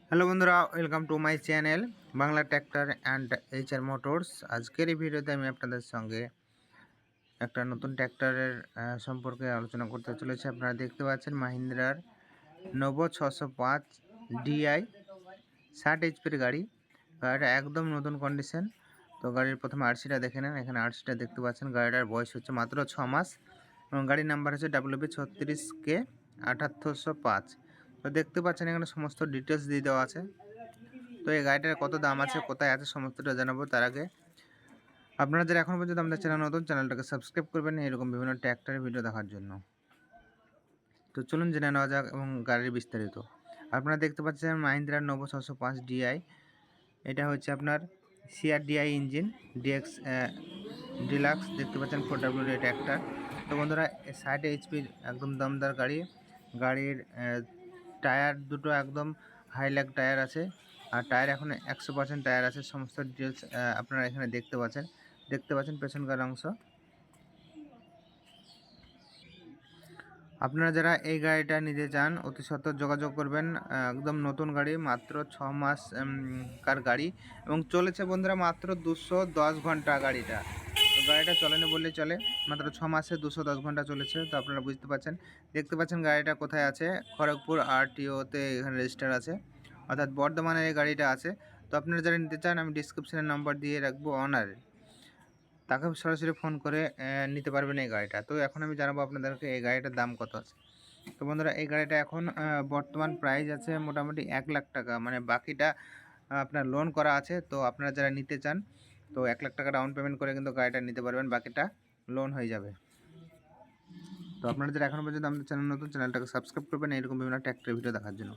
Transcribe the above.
Hello বন্ধুরা, welcome to my channel Bangla tractor and HR motors. আজকের এই ভিডিওতে আমি আপনাদের সঙ্গে একটা নতুন ট্র্যাক্টরের সম্পর্কে আলোচনা করতে চলেছি। আপনারা দেখতে পাচ্ছেন মাহিন্দ্রার নোভো 605 ডিআই 60 এইচপির গাড়ি। গাড়িটা একদম নতুন কন্ডিশন। তো গাড়ির প্রথমে আরসিটা দেখে নেন। এখানে আরসিটা দেখতে পাচ্ছেন। গাড়িটার বয়স হচ্ছে মাত্র 6 মাস এবং গাড়ির নাম্বার হচ্ছে WB36K 7805। তো দেখতে পাচ্ছেন এখানে সমস্ত ডিটেলস দিয়ে দেওয়া আছে। তো এই গাড়িটার কত দাম আছে, কোথায় আছে, সমস্তটা জানাবো। তার আগে আপনারা যারা এখন পর্যন্ত আমাদের চ্যানেল নতুন, চ্যানেলটাকে সাবস্ক্রাইব করবেন এরকম বিভিন্ন ট্র্যাক্টরের ভিডিও দেখার জন্য। তো চলুন জেনে নেওয়া যাক এবং গাড়ির বিস্তারিত। আপনারা দেখতে পাচ্ছেন মাহিন্দ্রা নোভো 605 ডিআই। এটা হচ্ছে আপনার CRDI ইঞ্জিন, ডিএক্স ডিলাক্স। দেখতে পাচ্ছেন 4WD ট্র্যাক্টর। তো বন্ধুরা, 60 এইচপির একদম দমদার গাড়ি। গাড়ির টায়ার দুটো একদম হাইল্যাক টায়ার আছে, আর টায়ার এখন 100% টায়ার আছে। সমস্ত ডিটেলস আপনারা এখানে দেখতে পাচ্ছেন পেছনকার অংশ। আপনারা যারা এই গাড়িটা নিতে চান অতি সত্বর যোগাযোগ করবেন। একদম নতুন গাড়ি, মাত্র 6 মাস কার গাড়ি এবং চলেছে বন্ধুরা মাত্র 210 ঘন্টা গাড়িটা। তো গাড়িটা চলেনি বললেই চলে, মাত্র 6 মাসে 210 ঘন্টা চলেছে। তো আপনারা বুঝতে পারছেন, দেখতে পাচ্ছেন গাড়িটা কোথায় আছে। খড়গপুর RTOতে এখানে রেজিস্টার আছে, অর্থাৎ বর্ধমানের এই গাড়িটা আছে। তো আপনারা যারা নিতে চান আমি ডিসক্রিপশনে নাম্বার দিয়ে রাখবো অনারের, তাকে সরাসরি ফোন করে নিতে পারবেন এই গাড়িটা। তো এখন আমি জানাবো আপনাদেরকে এই গাড়িটার দাম কত আছে। তো বন্ধুরা, এই গাড়িটা এখন বর্তমান প্রাইস আছে মোটামুটি 1 লাখ টাকা, মানে বাকিটা আপনার লোন করা আছে। তো আপনারা যারা নিতে চান তো 1 লাখ টাকা ডাউন পেমেন্ট করে কিন্তু গাড়িটা নিতে পারবেন, বাকিটা লোন হয়ে যাবে। তো আপনারা যারা এখনও পর্যন্ত আমাদের চ্যানেল নতুন, চ্যানেলটাকে সাবস্ক্রাইব করবেন এরকম বিভিন্ন ট্র্যাক্টরের ভিডিও দেখার জন্য।